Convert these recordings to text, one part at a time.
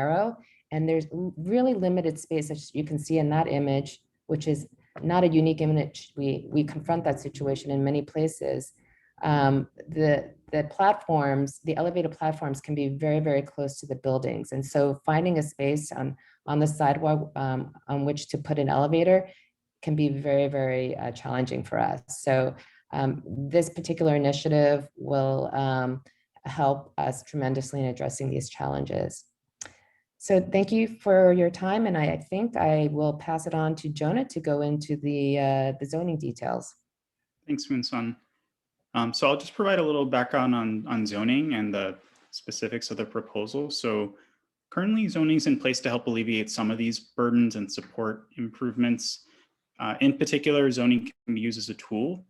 narrow, and there's really limited space, as you can see in that image, which is not a unique image. We confront that situation in many places. The platforms, the elevated platforms can be very, very close to the buildings. And so finding a space on the sidewalk on which to put an elevator can be very, very challenging for us. So this particular initiative will help us tremendously in addressing these challenges. So thank you for your time, and I think I will pass it on to Jonah to go into the zoning details. Thanks, Moonsun. So I'll just provide a little background on zoning and the specifics of the proposal. So currently zoning is in place to help alleviate some of these burdens and support improvements. In particular, zoning can be used as a tool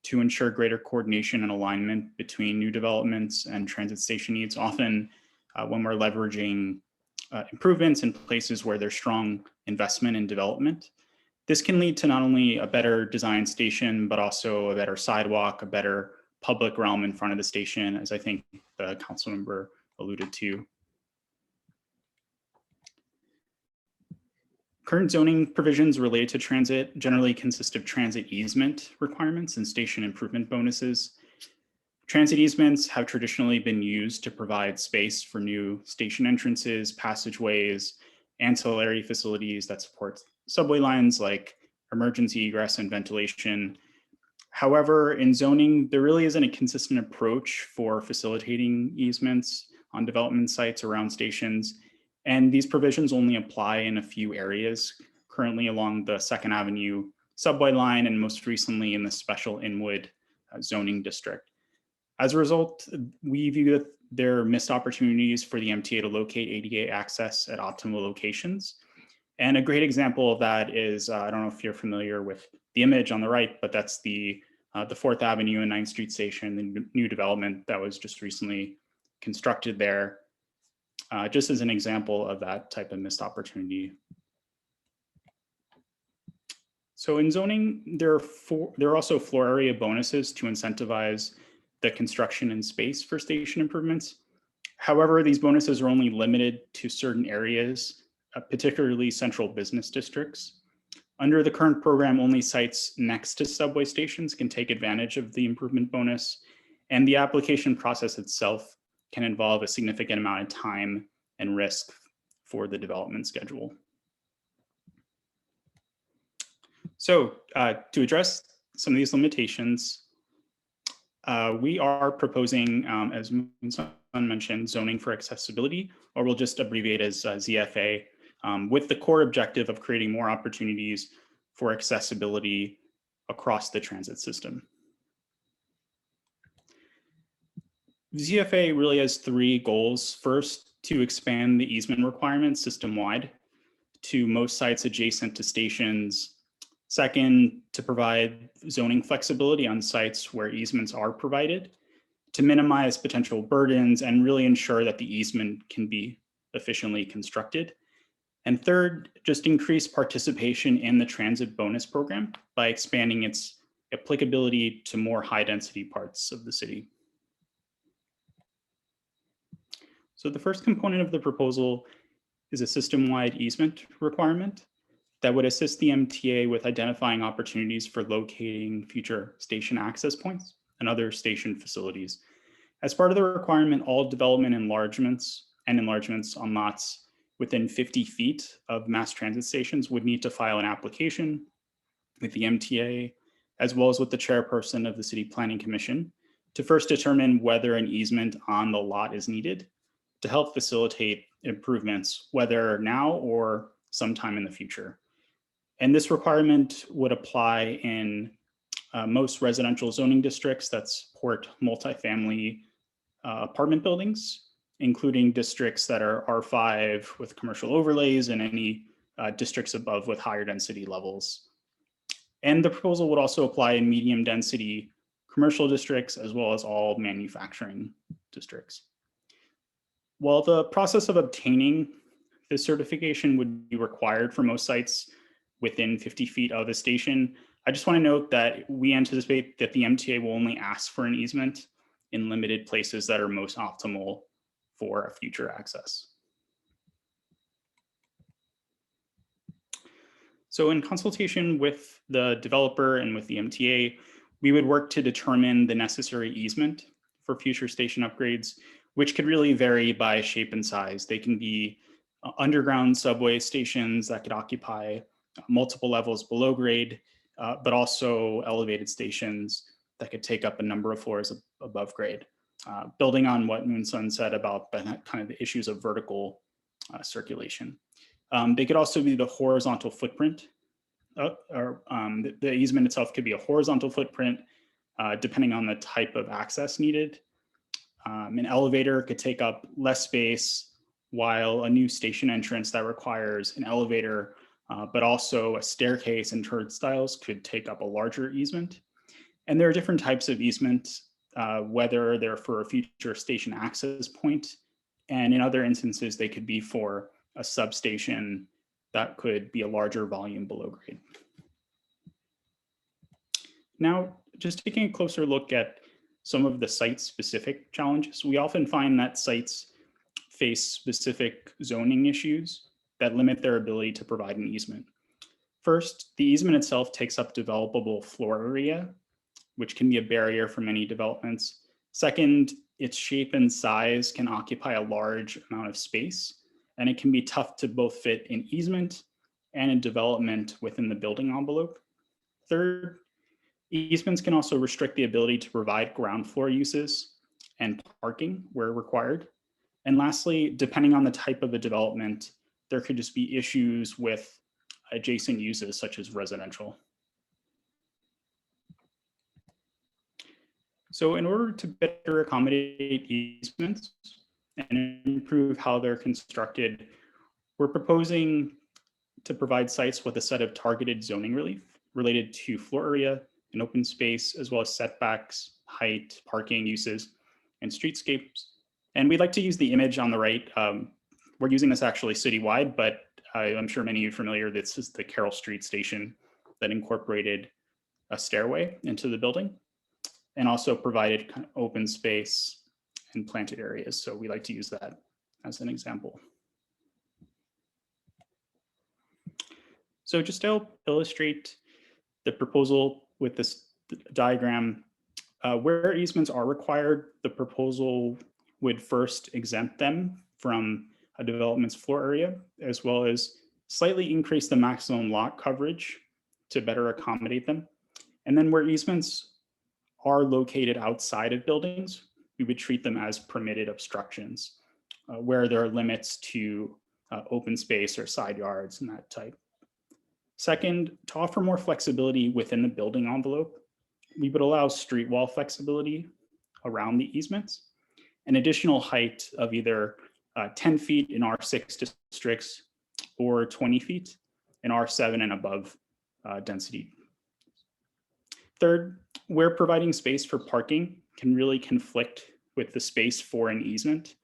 to ensure greater coordination and alignment between new developments and transit station needs, often when we're leveraging improvements in places where there's strong investment and development. This can lead to not only a better designed station, but also a better sidewalk, a better public realm in front of the station, as I think the council member alluded to. Current zoning provisions related to transit generally consist of transit easement requirements and station improvement bonuses. Transit easements have traditionally been used to provide space for new station entrances, passageways, ancillary facilities that support subway lines like emergency egress and ventilation. However, in zoning, there really isn't a consistent approach for facilitating easements on development sites around stations. And these provisions only apply in a few areas, currently along the 2nd Avenue subway line and most recently in the Special Inwood zoning district. As a result, we view that there are missed opportunities for the MTA to locate ADA access at optimal locations. And a great example of that is, I don't know if you're familiar with the image on the right, but that's the 4th Avenue and 9th Street station, the new development that was just recently constructed there, just as an example of that type of missed opportunity. So in zoning, there are also floor area bonuses to incentivize the construction and space for station improvements. However, these bonuses are only limited to certain areas, particularly central business districts. Under the current program, only sites next to subway stations can take advantage of the improvement bonus, and the application process itself can involve a significant amount of time and risk for the development schedule. So to address some of these limitations, we are proposing, as Moonsun mentioned, zoning for accessibility, or we'll just abbreviate as ZFA, with the core objective of creating more opportunities for accessibility across the transit system. ZFA really has 3 goals. First, to expand the easement requirements system-wide to most sites adjacent to stations. Second, to provide zoning flexibility on sites where easements are provided to minimize potential burdens and really ensure that the easement can be efficiently constructed. And third, just increase participation in the transit bonus program by expanding its applicability to more high density parts of the city. So the first component of the proposal is a system-wide easement requirement that would assist the MTA with identifying opportunities for locating future station access points and other station facilities. As part of the requirement, all development enlargements on lots within 50 feet of mass transit stations would need to file an application with the MTA, as well as with the chairperson of the City Planning Commission, to first determine whether an easement on the lot is needed to help facilitate improvements, whether now or sometime in the future. And this requirement would apply in most residential zoning districts that support multifamily apartment buildings, including districts that are R5 with commercial overlays and any districts above with higher density levels. And the proposal would also apply in medium density commercial districts as well as all manufacturing districts. While the process of obtaining this certification would be required for most sites within 50 feet of a station, I just want to note that we anticipate that the MTA will only ask for an easement in limited places that are most optimal for future access. So in consultation with the developer and with the MTA, we would work to determine the necessary easement for future station upgrades, which could really vary by shape and size. They can be underground subway stations that could occupy multiple levels below grade, but also elevated stations that could take up a number of floors above grade. Building on what Moonsun said about kind of the issues of vertical circulation. They could also be the horizontal footprint, the easement itself could be a horizontal footprint, depending on the type of access needed. An elevator could take up less space, while a new station entrance that requires an elevator, but also a staircase and turnstiles could take up a larger easement. And there are different types of easements, whether they're for a future station access point, and in other instances, they could be for a substation that could be a larger volume below grade. Now, just taking a closer look at some of the site-specific challenges, we often find that sites face specific zoning issues that limit their ability to provide an easement. First, the easement itself takes up developable floor area, which can be a barrier for many developments. Second, its shape and size can occupy a large amount of space, and it can be tough to both fit an easement and a development within the building envelope. Third, easements can also restrict the ability to provide ground floor uses and parking where required. And lastly, depending on the type of the development, there could just be issues with adjacent uses such as residential. So in order to better accommodate easements and improve how they're constructed, we're proposing to provide sites with a set of targeted zoning relief related to floor area and open space, as well as setbacks, height, parking uses, and streetscapes. And we'd like to use the image on the right. We're using this actually citywide, but I'm sure many of you are familiar. This is the Carroll Street station that incorporated a stairway into the building and also provided kind of open space and planted areas. So we like to use that as an example. So just to help illustrate the proposal with this diagram, where easements are required, the proposal would first exempt them from a development's floor area, as well as slightly increase the maximum lot coverage to better accommodate them. And then where easements are located outside of buildings, we would treat them as permitted obstructions, where there are limits to open space or side yards and that type. Second, to offer more flexibility within the building envelope, we would allow street wall flexibility around the easements, an additional height of either 10 feet in R6 districts or 20 feet in R7 and above density. Third, where providing space for parking can really conflict with the space for an easement,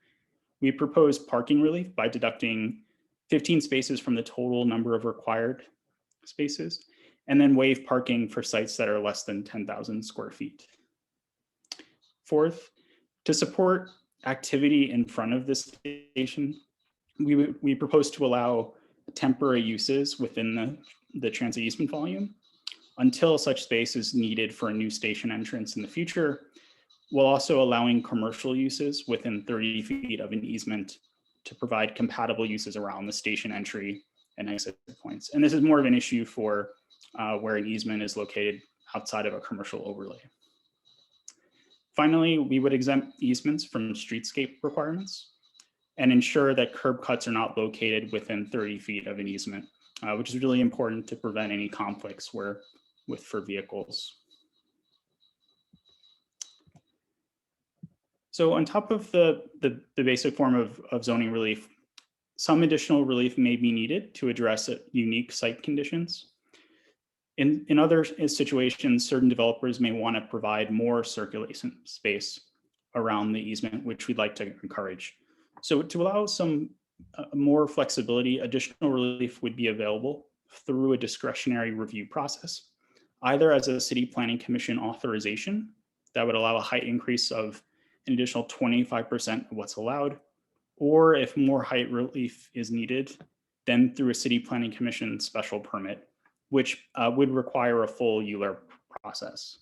we propose parking relief by deducting 15 spaces from the total number of required spaces, and then waive parking for sites that are less than 10,000 square feet. Fourth, to support activity in front of the station, we propose to allow temporary uses within the transit easement volume until such space is needed for a new station entrance in the future, while also allowing commercial uses within 30 feet of an easement to provide compatible uses around the station entry and exit points. And this is more of an issue for where an easement is located outside of a commercial overlay. Finally, we would exempt easements from streetscape requirements and ensure that curb cuts are not located within 30 feet of an easement, which is really important to prevent any conflicts for vehicles. So on top of the basic form of zoning relief, some additional relief may be needed to address unique site conditions. In other situations, certain developers may want to provide more circulation space around the easement, which we'd like to encourage. So to allow some more flexibility, additional relief would be available through a discretionary review process, either as a city planning commission authorization that would allow a height increase of an additional 25% of what's allowed, or if more height relief is needed, then through a city planning commission special permit which would require a full ULURP process.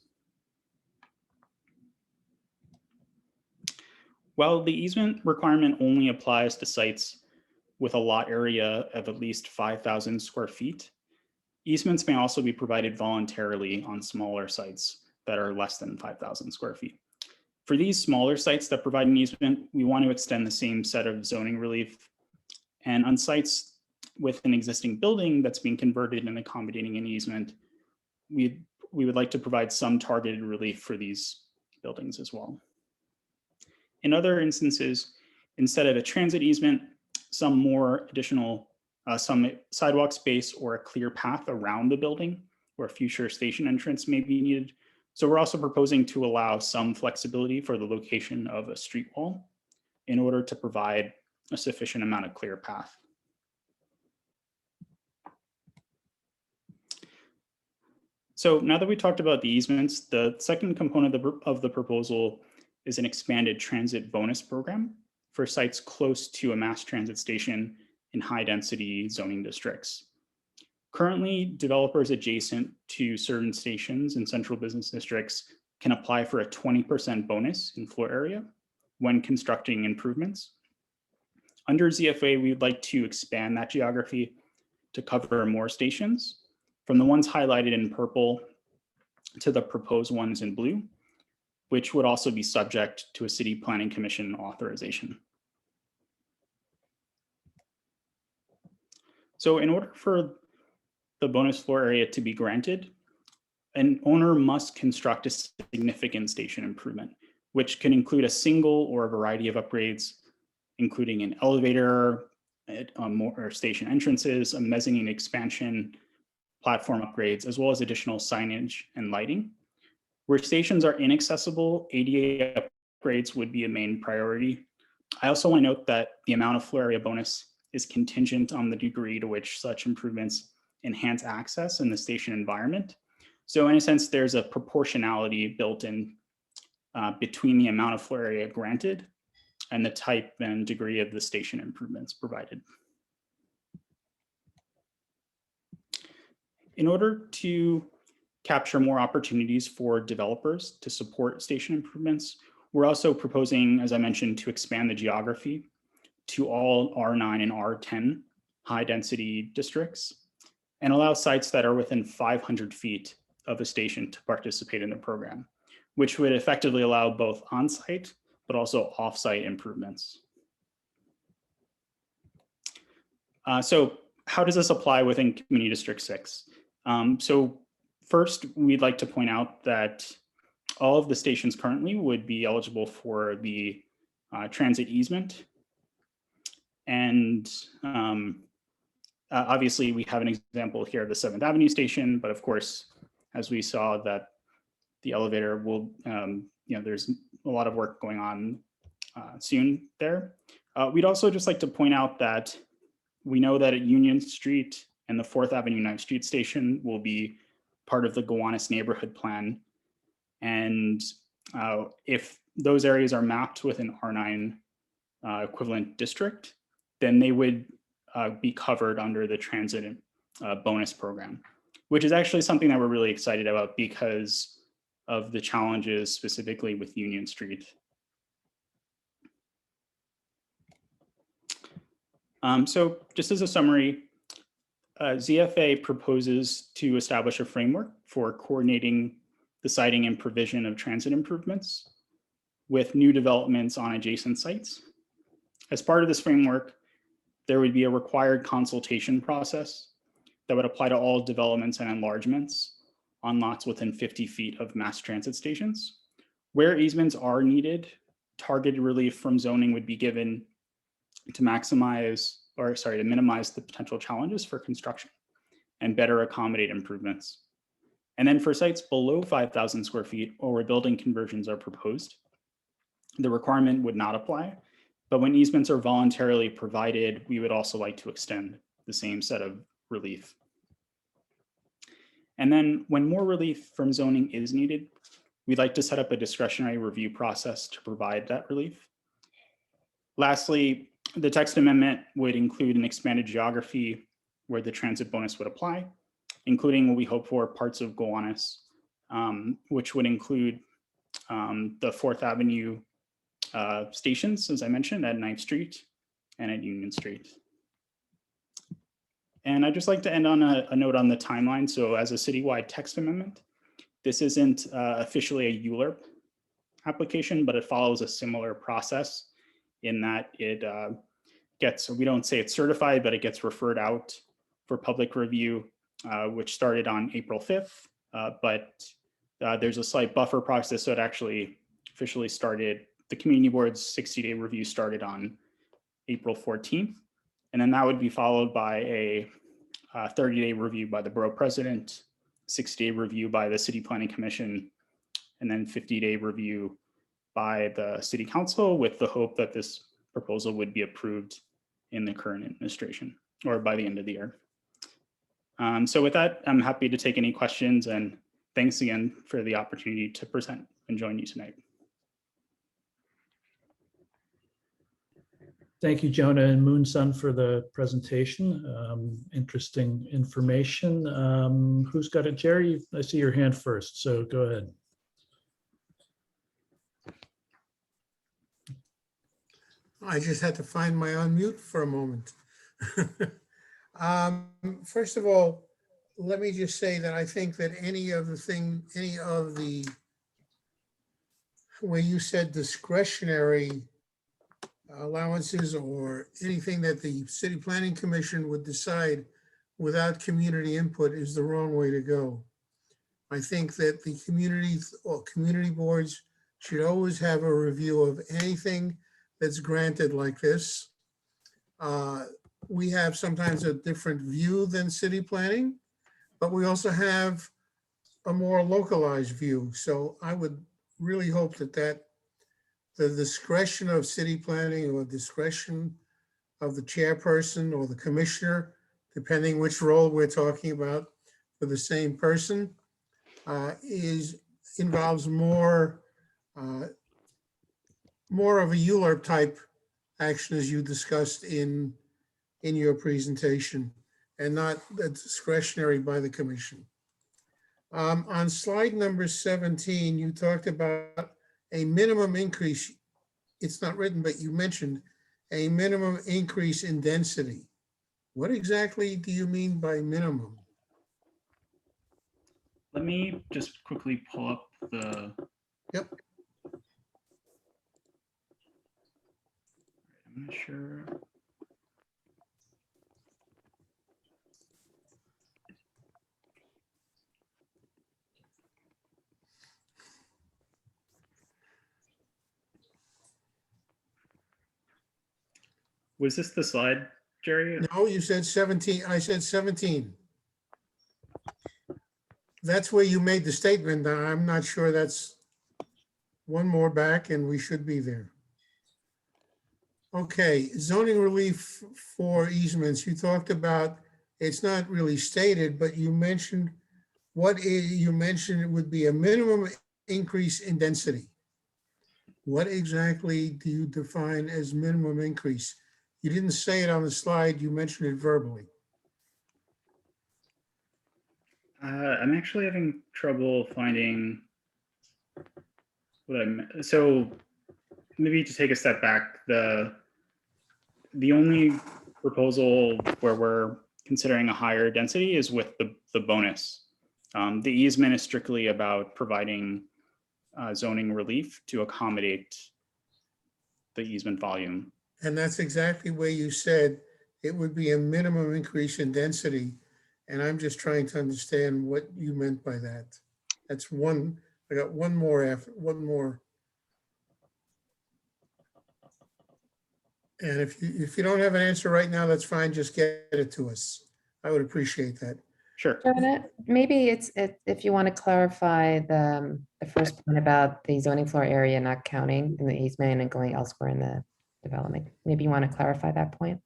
While the easement requirement only applies to sites with a lot area of at least 5,000 square feet, easements may also be provided voluntarily on smaller sites that are less than 5,000 square feet. For these smaller sites that provide an easement, we want to extend the same set of zoning relief. And on sites with an existing building that's being converted and accommodating an easement, we would like to provide some targeted relief for these buildings as well. In other instances, instead of a transit easement, some more additional, some sidewalk space or a clear path around the building where future station entrance may be needed. So we're also proposing to allow some flexibility for the location of a street wall in order to provide a sufficient amount of clear path. So now that we talked about the easements, the second component of the proposal is an expanded transit bonus program for sites close to a mass transit station in high density zoning districts. Currently, developers adjacent to certain stations in central business districts can apply for a 20% bonus in floor area when constructing improvements. Under ZFA, we'd like to expand that geography to cover more stations, from the ones highlighted in purple to the proposed ones in blue, which would also be subject to a city planning commission authorization. So in order for the bonus floor area to be granted, an owner must construct a significant station improvement, which can include a single or a variety of upgrades, including an elevator, more station entrances, a mezzanine expansion, platform upgrades, as well as additional signage and lighting. Where stations are inaccessible, ADA upgrades would be a main priority. I also want to note that the amount of floor area bonus is contingent on the degree to which such improvements enhance access in the station environment. So in a sense, there's a proportionality built in between the amount of floor area granted and the type and degree of the station improvements provided. In order to capture more opportunities for developers to support station improvements, we're also proposing, as I mentioned, to expand the geography to all R9 and R10 high density districts and allow sites that are within 500 feet of a station to participate in the program, which would effectively allow both on-site but also off-site improvements. So how does this apply within Community District 6? So first, we'd like to point out that all of the stations currently would be eligible for the transit easement. And obviously, we have an example here of the 7th Avenue station, but of course, as we saw that the elevator will, there's a lot of work going on soon there. We'd also just like to point out that we know that at Union Street and the 4th Avenue 9th Street station will be part of the Gowanus neighborhood plan. And if those areas are mapped with an R9 equivalent district, then they would be covered under the transit bonus program, which is actually something that we're really excited about because of the challenges specifically with Union Street. So just as a summary, ZFA proposes to establish a framework for coordinating the siting and provision of transit improvements with new developments on adjacent sites. As part of this framework, there would be a required consultation process that would apply to all developments and enlargements on lots within 50 feet of mass transit stations. Where easements are needed, targeted relief from zoning would be given to minimize the potential challenges for construction and better accommodate improvements. And then for sites below 5,000 square feet or where building conversions are proposed, the requirement would not apply. But when easements are voluntarily provided, we would also like to extend the same set of relief. And then when more relief from zoning is needed, we'd like to set up a discretionary review process to provide that relief. Lastly, the text amendment would include an expanded geography where the transit bonus would apply, including what we hope for parts of Gowanus, which would include the 4th Avenue stations, as I mentioned, at 9th Street and at Union Street. And I'd just like to end on a note on the timeline. So as a citywide text amendment, this isn't officially a ULURP application, but it follows a similar process in that it gets, we don't say it's certified, but it gets referred out for public review, which started on April 5th. But there's a slight buffer process, so it actually officially started, the community board's 60-day review started on April 14th. And then that would be followed by a 30-day review by the borough president, 60-day review by the city planning commission, and then 50-day review by the city council, with the hope that this proposal would be approved in the current administration or by the end of the year. So with that, I'm happy to take any questions, and thanks again for the opportunity to present and join you tonight. Thank you, Jonah and Moonsun, for the presentation. Interesting information. Who's got it? Jerry, I see your hand first, so go ahead. I just had to find my unmute for a moment. First of all, let me just say that I think that any of the where you said discretionary allowances or anything that the city planning commission would decide without community input is the wrong way to go. I think that the communities or community boards should always have a review of anything that's granted like this. We have sometimes a different view than city planning, but we also have a more localized view. So I would really hope that the discretion of city planning or discretion of the chairperson or the commissioner, depending which role we're talking about for the same person, involves more of a ULURP type action as you discussed in your presentation, and not the discretionary by the commission. On slide number 17, you talked about a minimum increase. It's not written, but you mentioned a minimum increase in density. What exactly do you mean by minimum? Let me just quickly pull up the. Yep. I'm not sure. Was this the slide, Jerry? No, you said 17. I said 17. That's where you made the statement. I'm not sure that's one more back and we should be there. Okay, zoning relief for easements. You talked about, it's not really stated, but you mentioned it would be a minimum increase in density. What exactly do you define as minimum increase? You didn't say it on the slide, you mentioned it verbally. I'm actually having trouble finding what I meant. So maybe to take a step back, the only proposal where we're considering a higher density is with the bonus. The easement is strictly about providing zoning relief to accommodate the easement volume. And that's exactly where you said it would be a minimum increase in density. And I'm just trying to understand what you meant by that. That's one, I got one more after, one more. And if you don't have an answer right now, that's fine, just get it to us. I would appreciate that. Sure. Jonah, maybe if you want to clarify the first point about the zoning floor area not counting in the easement and going elsewhere in the development. Maybe you want to clarify that point.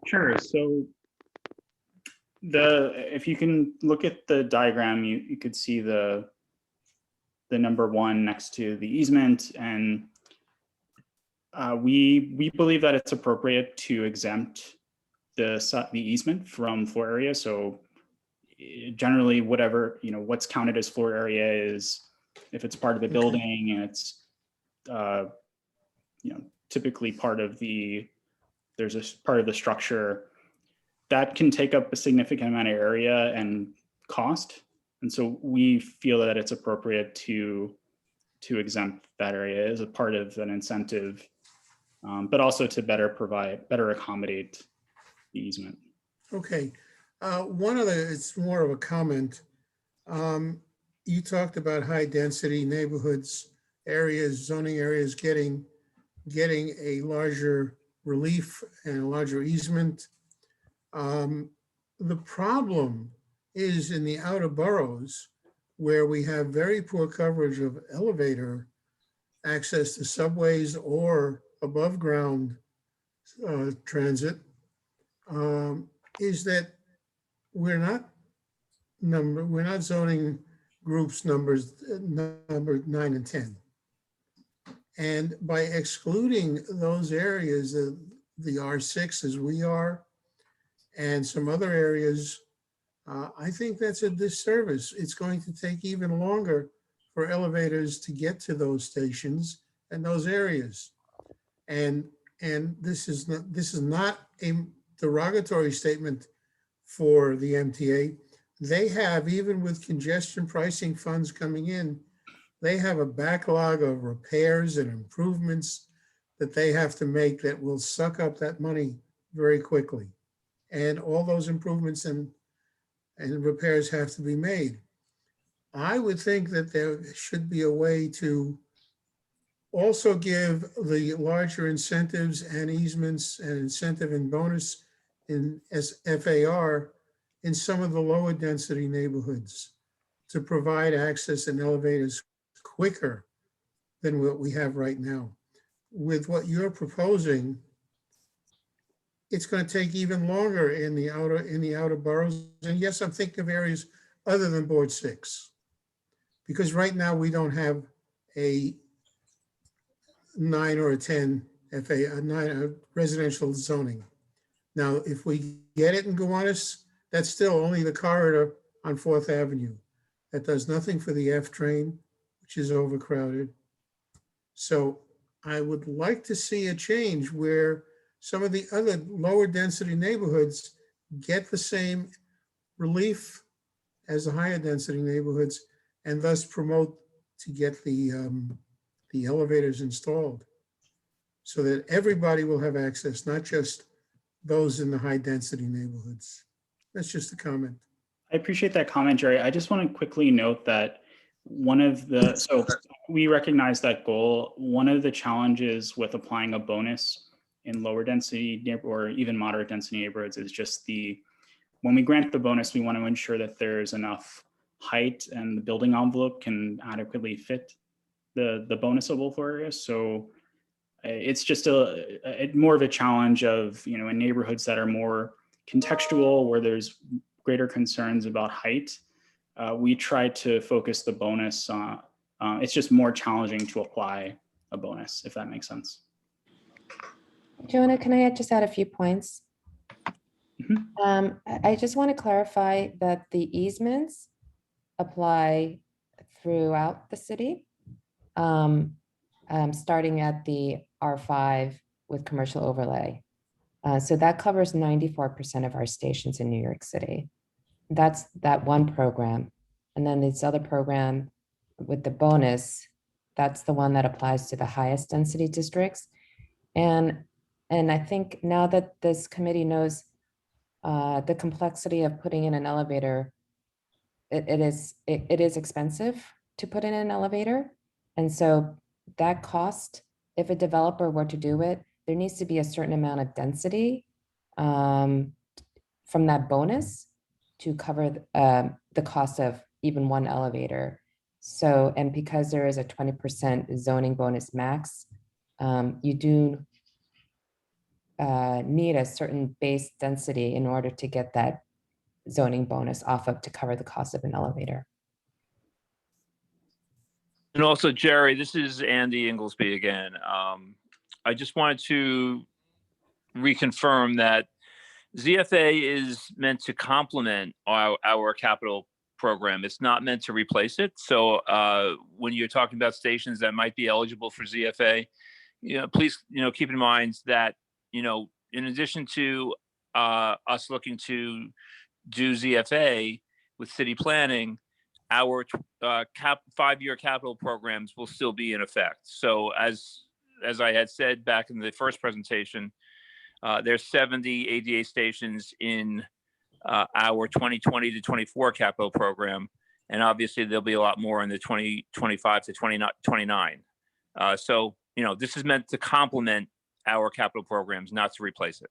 Sure. So if you can look at the diagram, you could see the number 1 next to the easement, and we believe that it's appropriate to exempt the easement from floor area. So generally whatever, what's counted as floor area is, if it's part of the Okay. building and it's, typically there's a part of the structure that can take up a significant amount of area and cost. And so we feel that it's appropriate to exempt that area as a part of an incentive, but also to better accommodate the easement. Okay. It's more of a comment. You talked about high density neighborhoods, zoning areas getting a larger relief and a larger easement. The problem is in the outer boroughs where we have very poor coverage of elevator access to subways or above ground transit, is that we're not zoning groups number 9 and 10. And by excluding those areas, the R6 as we are, and some other areas, I think that's a disservice. It's going to take even longer for elevators to get to those stations and those areas. And this is not a derogatory statement for the MTA. They have, even with congestion pricing funds coming in, they have a backlog of repairs and improvements that they have to make that will suck up that money very quickly. And all those improvements and repairs have to be made. I would think that there should be a way to also give the larger incentives and easements and incentive and bonus in FAR in some of the lower density neighborhoods to provide access and elevators quicker than what we have right now. With what you're proposing, it's going to take even longer in the outer boroughs. And yes, I'm thinking of areas other than Board 6, because right now we don't have a 9 or a 10 residential zoning. Now, if we get it in Gowanus, that's still only the corridor on 4th Avenue. That does nothing for the F train, which is overcrowded. So I would like to see a change where some of the other lower density neighborhoods get the same relief as the higher density neighborhoods, and thus promote to get the elevators installed so that everybody will have access, not just those in the high density neighborhoods. That's just a comment. I appreciate that comment, Jerry. I just want to quickly note that so we recognize that goal. One of the challenges with applying a bonus in lower density or even moderate density neighborhoods is just when we grant the bonus, we want to ensure that there's enough height and the building envelope can adequately fit the bonusable floor area. So it's just more of a challenge of, in neighborhoods that are more contextual, where there's greater concerns about height. We try to focus the bonus on, it's just more challenging to apply a bonus, if that makes sense. Jonah, can I just add a few points? Mhm. I just want to clarify that the easements apply throughout the city, starting at the R5 with commercial overlay. So that covers 94% of our stations in New York City. That's that one program. And then this other program with the bonus, that's the one that applies to the highest density districts. And I think now that this committee knows the complexity of putting in an elevator, it is expensive to put in an elevator. And so that cost, if a developer were to do it, there needs to be a certain amount of density from that bonus to cover the cost of even one elevator. So, and because there is a 20% zoning bonus max, you do need a certain base density in order to get that zoning bonus off of to cover the cost of an elevator. And also, Jerry, this is Andy Inglesby again. I just wanted to reconfirm that ZFA is meant to complement our capital program. It's not meant to replace it. So when you're talking about stations that might be eligible for ZFA, please, keep in mind that, in addition to us looking to do ZFA with city planning, our 5-year capital programs will still be in effect. So as I had said back in the first presentation, there's 70 ADA stations in our 2020 to 24 capital program. And obviously there'll be a lot more in the 2025 to 2029. So, this is meant to complement our capital programs, not to replace it.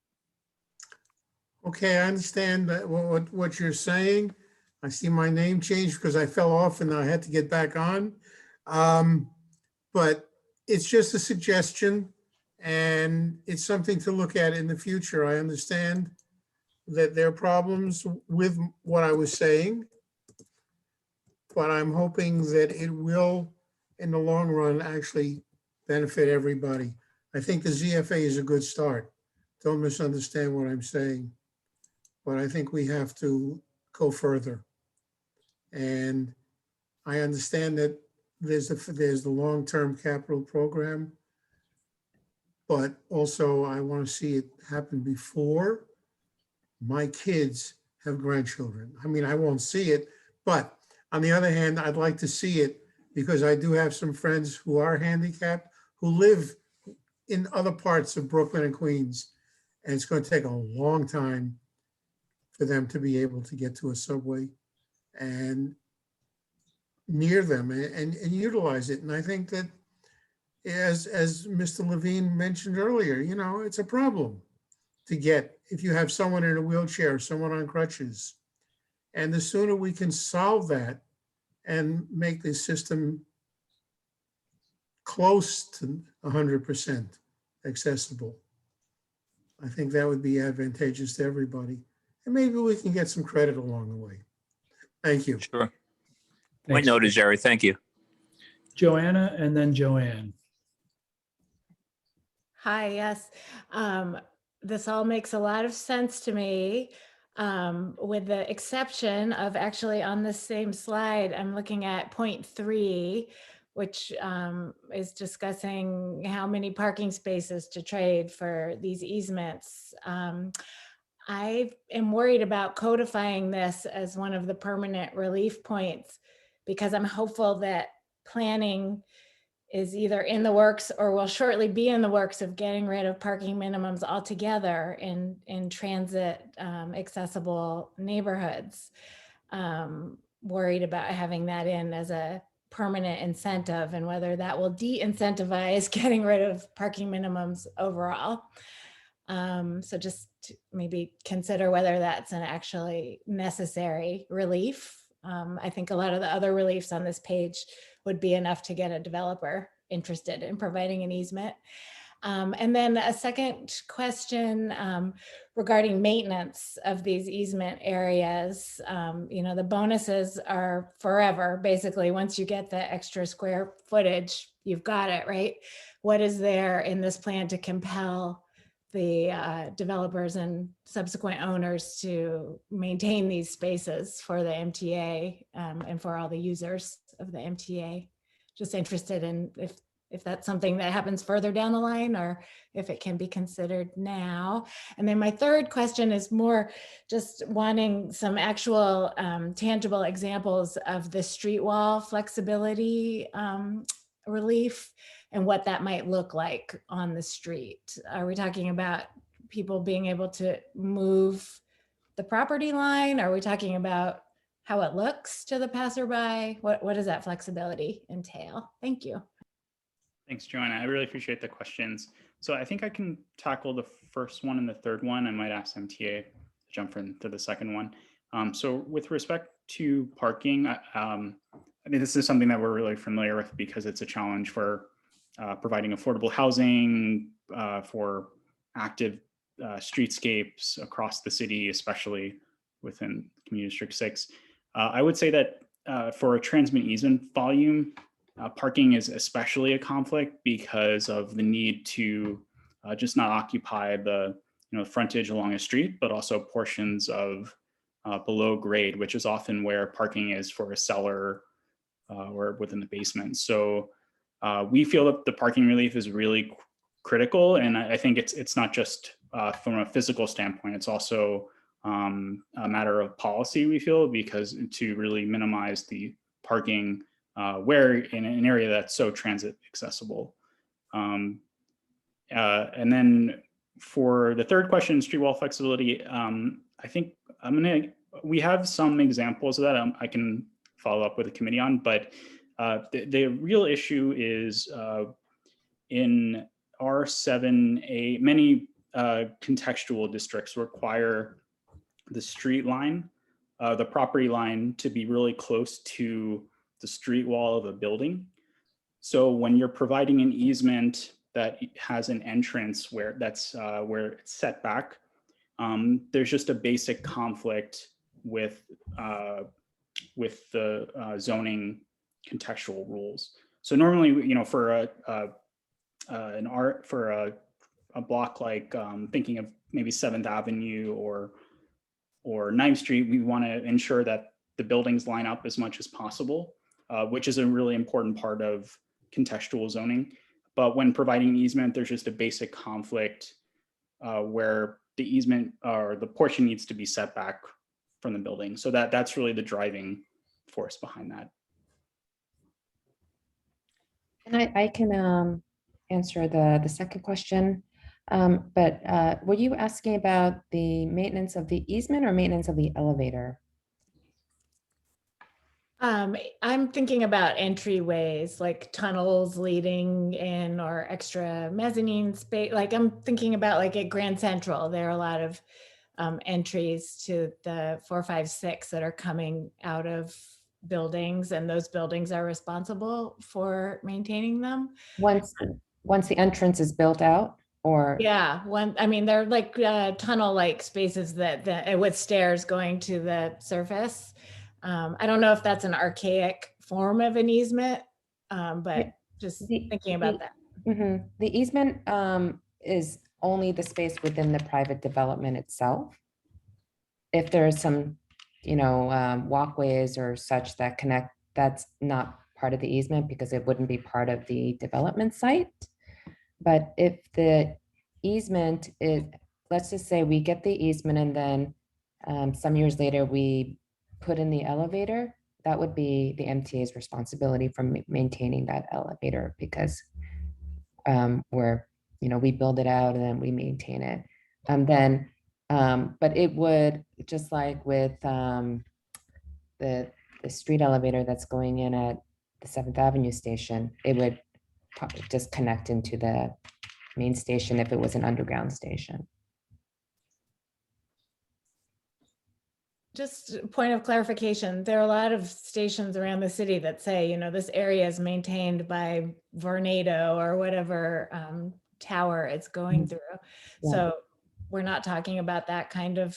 Okay, I understand that what you're saying. I see my name changed because I fell off and I had to get back on. But it's just a suggestion and it's something to look at in the future. I understand that there are problems with what I was saying, but I'm hoping that it will, in the long run, actually benefit everybody. I think the ZFA is a good start. Don't misunderstand what I'm saying, but I think we have to go further. And I understand that there's the long-term capital program, but also I want to see it happen before my kids have grandchildren. I mean, I won't see it, but on the other hand, I'd like to see it because I do have some friends who are handicapped who live in other parts of Brooklyn and Queens. And it's going to take a long time for them to be able to get to a subway and near them and utilize it. And I think that as Mr. Levine mentioned earlier, it's a problem to get if you have someone in a wheelchair, someone on crutches. And the sooner we can solve that and make the system close to 100% accessible, I think that would be advantageous to everybody. And maybe we can get some credit along the way. Thank you. Sure. Point Thanks. noted, Jerry. Thank you. Joanna and then Joanne. Hi, yes. This all makes a lot of sense to me, with the exception of actually on the same slide, I'm looking at point 3, which is discussing how many parking spaces to trade for these easements. I am worried about codifying this as one of the permanent relief points because I'm hopeful that planning is either in the works or will shortly be in the works of getting rid of parking minimums altogether in transit accessible neighborhoods. Worried about having that in as a permanent incentive and whether that will de-incentivize getting rid of parking minimums overall. So just maybe consider whether that's an actually necessary relief. I think a lot of the other reliefs on this page would be enough to get a developer interested in providing an easement. And then a second question regarding maintenance of these easement areas. The bonuses are forever. Basically, once you get the extra square footage, you've got it, right? What is there in this plan to compel the developers and subsequent owners to maintain these spaces for the MTA and for all the users of the MTA? Just interested in if that's something that happens further down the line or if it can be considered now. And then my third question is more just wanting some actual tangible examples of the street wall flexibility relief and what that might look like on the street. Are we talking about people being able to move the property line? Are we talking about how it looks to the passerby? What does that flexibility entail? Thank you. Thanks, Joanna. I really appreciate the questions. So I think I can tackle the first one and the third one. I might ask MTA to jump into the second one. So with respect to parking, I mean, this is something that we're really familiar with because it's a challenge for providing affordable housing for active streetscapes across the city, especially within Community District 6. I would say that for a transmit easement volume, parking is especially a conflict because of the need to just not occupy the frontage along a street, but also portions of below grade, which is often where parking is for a cellar or within the basement. So we feel that the parking relief is really critical, and I think it's not just from a physical standpoint, it's also a matter of policy, we feel, because to really minimize the parking where in an area that's so transit accessible. And then for the third question, street wall flexibility, I think we have some examples of that I can follow up with the committee on, but the real issue is in R7A, many contextual districts require the street line, the property line, to be really close to the street wall of a building. So when you're providing an easement that has an entrance where it's set back, there's just a basic conflict with the zoning contextual rules. So normally, for a block like thinking of maybe 7th Avenue or 9th Street, we want to ensure that the buildings line up as much as possible, which is a really important part of contextual zoning. But when providing easement, there's just a basic conflict where the easement or the portion needs to be set back from the building. So that's really the driving force behind that. And I can answer the second question. But were you asking about the maintenance of the easement or maintenance of the elevator? I'm thinking about entryways, like tunnels leading in or extra mezzanine space. Like I'm thinking about like at Grand Central, there are a lot of entries to the 4, 5, 6 that are coming out of buildings, and those buildings are responsible for maintaining them. Once the entrance is built out, or? Yeah, they're like tunnel-like spaces that with stairs going to the surface. I don't know if that's an archaic form of an easement, but just thinking about that. The easement is only the space within the private development itself. If there's some, walkways or such that connect, that's not part of the easement because it wouldn't be part of the development site. But if the easement is, let's just say we get the easement and then some years later we put in the elevator, that would be the MTA's responsibility for maintaining that elevator because we build it out and then we maintain it. But it would, just like with the street elevator that's going in at the 7th Avenue station, it would just connect into the main station if it was an underground station. Just a point of clarification, there are a lot of stations around the city that say, this area is maintained by Vornado or whatever tower it's going through. Yeah. So we're not talking about that kind of.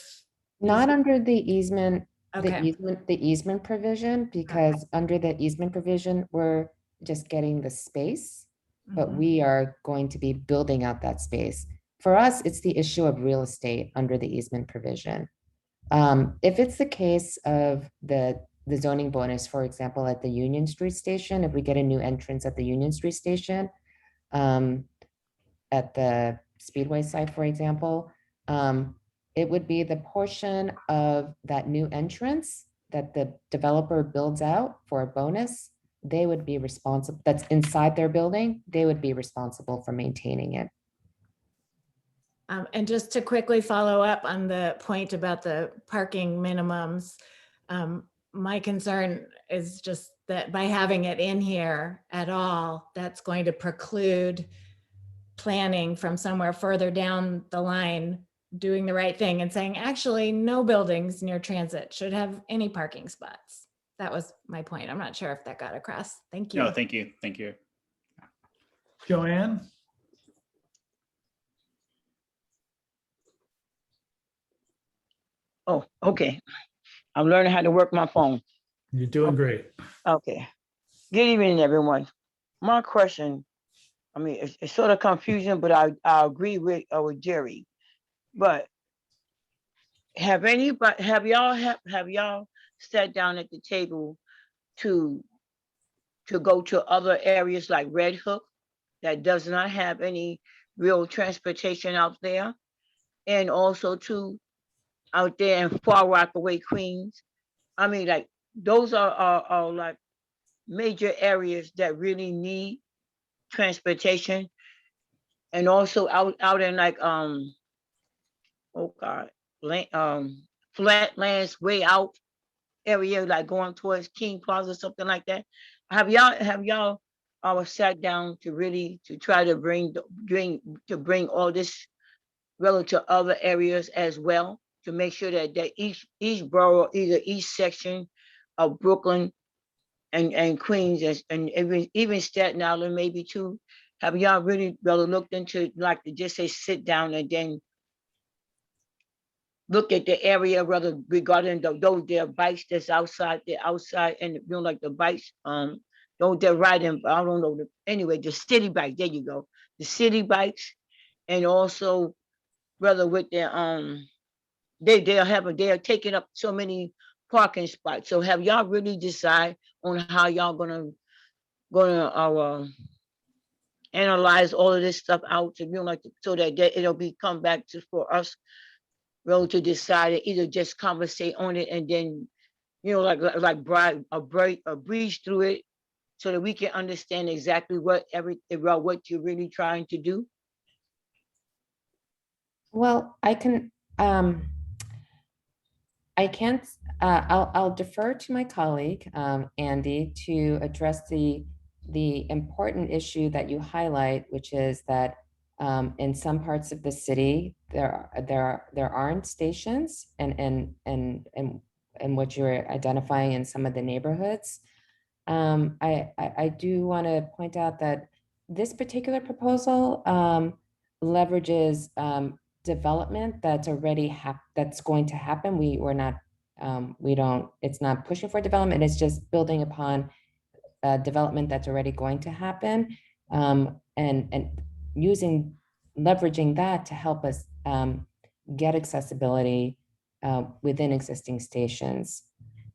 Not under the easement, Okay. the easement provision, because under the easement provision, we're just getting the space, but we are going to be building out that space. For us, it's the issue of real estate under the easement provision. If it's the case of the zoning bonus, for example, at the Union Street station, if we get a new entrance at the Union Street station, at the Speedway site, for example, it would be the portion of that new entrance that the developer builds out for a bonus. They would be responsible, that's inside their building, they would be responsible for maintaining it. And just to quickly follow up on the point about the parking minimums, my concern is just that by having it in here at all, that's going to preclude planning from somewhere further down the line doing the right thing and saying, actually, no buildings near transit should have any parking spots. That was my point. I'm not sure if that got across. Thank you. No, thank you. Thank you. Joanne? Oh, okay. I'm learning how to work my phone. You're doing great. Okay. Good evening, everyone. My question, it's sort of confusion, but I agree with Jerry. But have y'all sat down at the table to go to other areas like Red Hook that does not have any real transportation out there, and also to out there in Far Rockaway, Queens? I mean, like those are like major areas that really need transportation, and also out in like oh God, land, flatlands way out area, like going towards King Plaza, something like that. Have y'all sat down to really to try to bring all this relative to other areas as well, to make sure that each borough, either each section of Brooklyn and Queens, and even Staten Island maybe too, have y'all really looked into, like, to just say sit down and then look at the area, rather regarding those there bikes that's outside, and like the bikes, those they're riding, I don't know, anyway, the city bike, there you go, the city bikes, and also rather with their they're taking up so many parking spots. So have y'all really decide on how y'all gonna analyze all of this stuff out, to like, so that it'll be come back to for us really to decide it, either just conversate on it and then, like breeze through it, so that we can understand exactly what you're really trying to do? Well, I can't, I'll defer to my colleague, Andy, to address the important issue that you highlight, which is that in some parts of the city, there aren't stations, and what you're identifying in some of the neighborhoods. I do want to point out that this particular proposal leverages development that's already that's going to happen. We're not, it's not pushing for development, it's just building upon development that's already going to happen, and leveraging that to help us get accessibility within existing stations.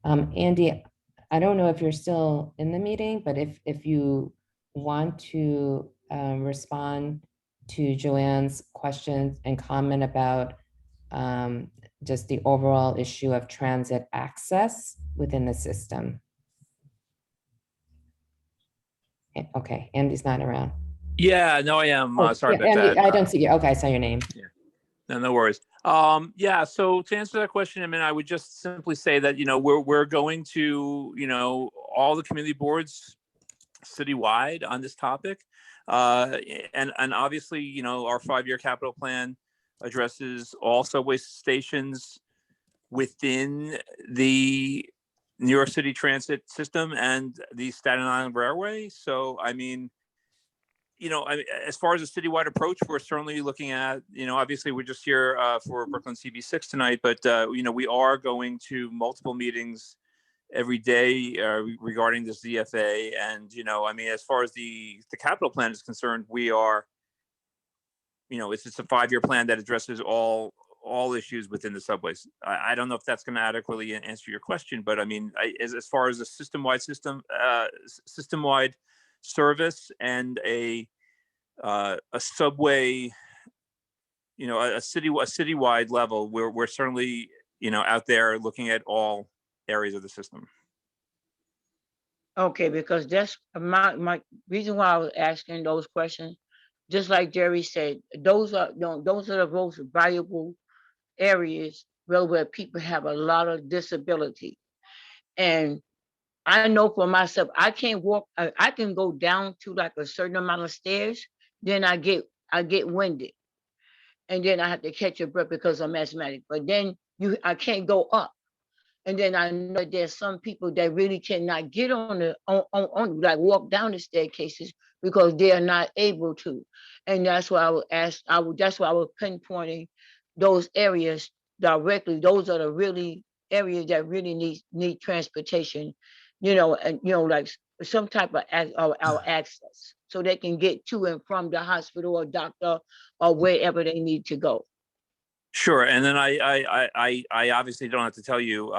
Andy, I don't know if you're still in the meeting, but if you want to respond to Joanne's questions and comment about just the overall issue of transit access within the system. Okay, Andy's not around. Yeah, no, I am. Sorry yeah, about Andy, that. I don't see you. Okay, I saw your name. No worries. Yeah, so to answer that question, I mean, I would just simply say that, we're going to, all the community boards citywide on this topic. And obviously, our 5-year capital plan addresses all subway stations within the New York City transit system and the Staten Island Railway. So, I mean, as far as a citywide approach, we're certainly looking at, obviously we're just here for Brooklyn CV6 tonight, but, we are going to multiple meetings every day regarding the ZFA. And, I mean, as far as the capital plan is concerned, we are, it's a 5-year plan that addresses all issues within the subways. I don't know if that's going to adequately answer your question, but I mean, as far as a system-wide service and a subway, a citywide level, we're certainly, out there looking at all areas of the system. Okay, because that's my reason why I was asking those questions. Just like Jerry said, those are the most valuable areas where people have a lot of disability. And I know for myself, I can't walk. I can go down to like a certain amount of stairs, then I get winded, and then I have to catch a breath because I'm asthmatic. But then I can't go up. And then I know there's some people that really cannot get on like walk down the staircases because they are not able to. And that's why that's why I was pinpointing those areas directly. Those are the really areas that really need transportation, and like some type of our access, so they can get to and from the hospital or doctor or wherever they need to go. Sure, and then I obviously don't have to tell you,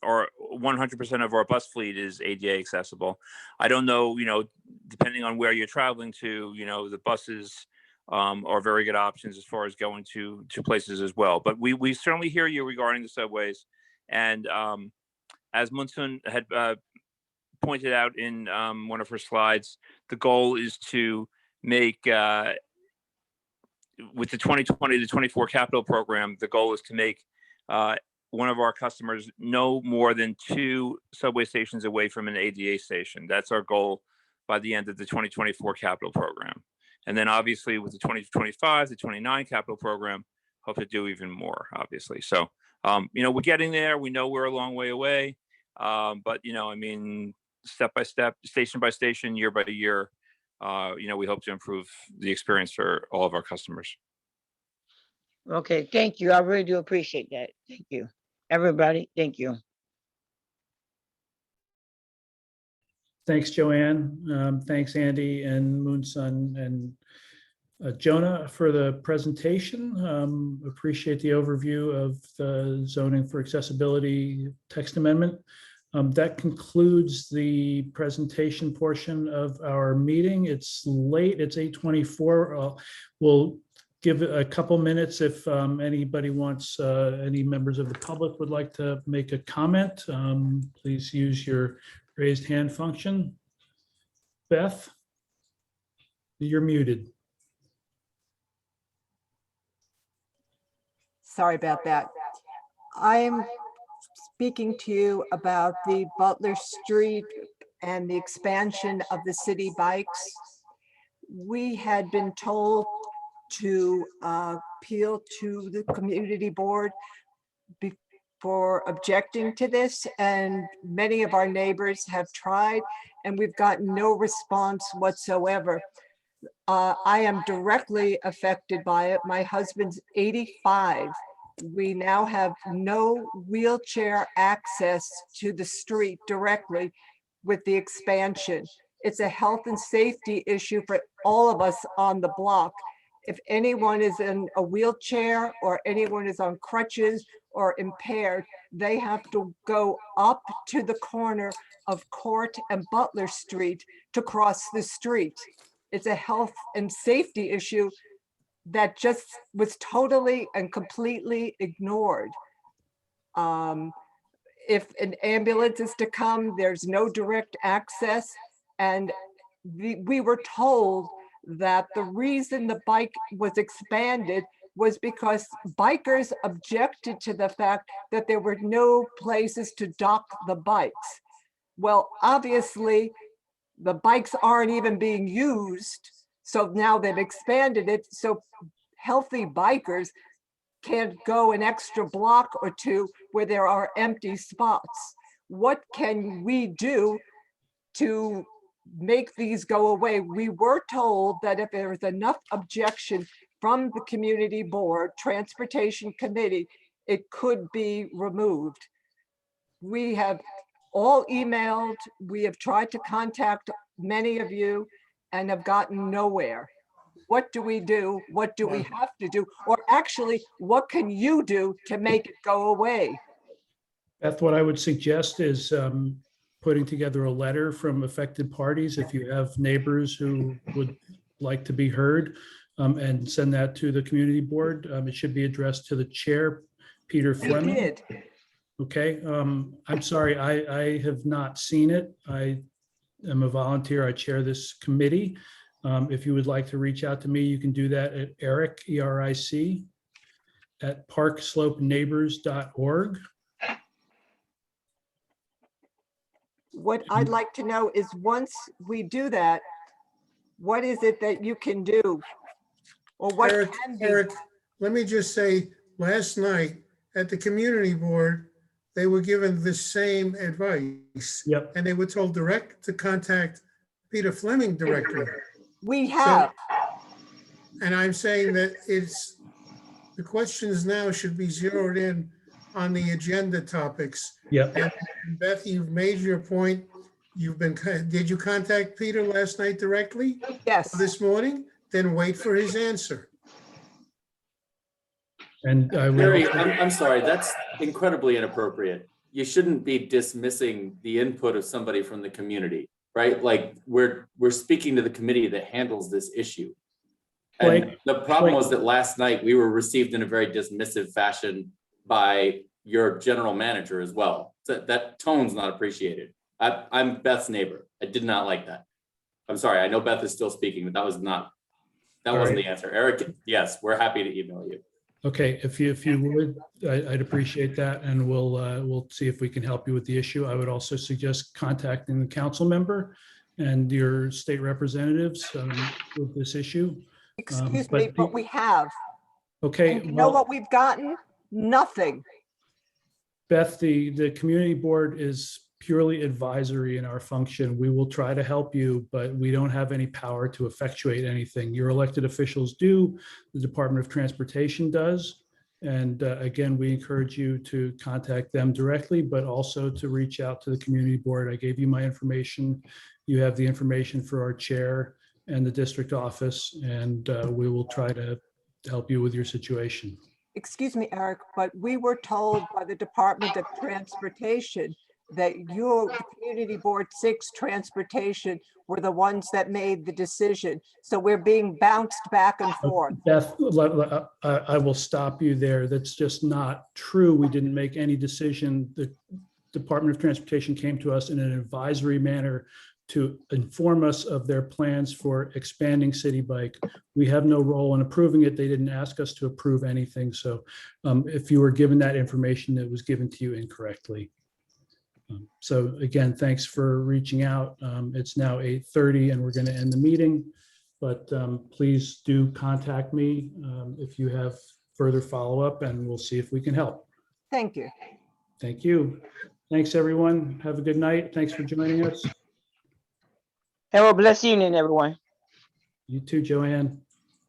or 100% of our bus fleet is ADA accessible. I don't know, depending on where you're traveling to, the buses are very good options as far as going to places as well. But we certainly hear you regarding the subways, and as Munsun had pointed out in one of her slides, the goal is to make with the 2020 to 24 capital program, the goal is to make one of our customers no more than 2 subway stations away from an ADA station. That's our goal by the end of the 2024 capital program. And then obviously with the 2025 to 29 capital program, hope to do even more, obviously. So, we're getting there. We know we're a long way away. But, step by step, station by station, year by year, we hope to improve the experience for all of our customers. Okay, thank you. I really do appreciate that. Thank you. Everybody, thank you. Thanks, Joanne. Thanks, Andy and Moonsun and Jonah for the presentation. Appreciate the overview of the zoning for accessibility text amendment. That concludes the presentation portion of our meeting. It's late, it's 8:24. We'll give it a couple minutes if anybody wants, any members of the public would like to make a comment. Please use your raised hand function. Beth, you're muted. Sorry about that. I'm speaking to you about the Butler Street and the expansion of the city bikes. We had been told to appeal to the community board before objecting to this, and many of our neighbors have tried, and we've gotten no response whatsoever. I am directly affected by it. My husband's 85. We now have no wheelchair access to the street directly with the expansion. It's a health and safety issue for all of us on the block. If anyone is in a wheelchair or anyone is on crutches or impaired, they have to go up to the corner of Court and Butler Street to cross the street. It's a health and safety issue that just was totally and completely ignored. If an ambulance is to come, there's no direct access. And we were told that the reason the bike was expanded was because bikers objected to the fact that there were no places to dock the bikes. Well, obviously, the bikes aren't even being used. So now they've expanded it. So healthy bikers can't go an extra block or two where there are empty spots. What can we do to make these go away? We were told that if there was enough objection from the community board, transportation committee, it could be removed. We have all emailed, we have tried to contact many of you and have gotten nowhere. What do we do? What do we have to do? Or actually, what can you do to make it go away? Beth, what I would suggest is putting together a letter from affected parties. If you have neighbors who would like to be heard, and send that to the community board. It should be addressed to the chair, Peter Fleming. We did. Okay, I'm sorry, I have not seen it. I am a volunteer, I chair this committee. If you would like to reach out to me, you can do that at Eric, E-R-I-C, at parkslopeneighbors.org. What I'd like to know is once we do that, what is it that you can do? Or what can be? Eric, let me just say, last night at the community board, they were given the same advice. Yep. And they were told to contact Peter Fleming directly. We have. And I'm saying that the questions now should be zeroed in on the agenda topics. Yep. And Beth, you've made your point. Did you contact Peter last night directly? Yes. This morning? Then wait for his answer. And I will, Harry, I'm sorry, that's incredibly inappropriate. You shouldn't be dismissing the input of somebody from the community, right? Like we're speaking to the committee that handles this issue. And Blake, the problem Blake. was that last night we were received in a very dismissive fashion by your general manager as well. So that tone's not appreciated. I'm Beth's neighbor. I did not like that. I'm sorry. I know Beth is still speaking, but that wasn't the answer. Eric, yes, we're happy to email you. Okay, if you would, I'd appreciate that, and we'll see if we can help you with the issue. I would also suggest contacting the council member and your state representatives with this issue. Excuse me, but we have. Okay, And you know well, what we've gotten? Nothing. Beth, the community board is purely advisory in our function. We will try to help you, but we don't have any power to effectuate anything. Your elected officials do, the Department of Transportation does. And again, we encourage you to contact them directly, but also to reach out to the community board. I gave you my information. You have the information for our chair and the district office, and we will try to help you with your situation. Excuse me, Eric, but we were told by the Department of Transportation that the Community Board 6 Transportation were the ones that made the decision. So we're being bounced back and forth. Beth, I will stop you there. That's just not true. We didn't make any decision. The Department of Transportation came to us in an advisory manner to inform us of their plans for expanding City Bike. We have no role in approving it. They didn't ask us to approve anything. So if you were given that information, it was given to you incorrectly. So again, thanks for reaching out. It's now 8:30 and we're going to end the meeting, but please do contact me if you have further follow-up, and we'll see if we can help. Thank you. Thank you. Thanks, everyone. Have a good night. Thanks for joining us. Have a blessed evening, everyone. You too, Joanne.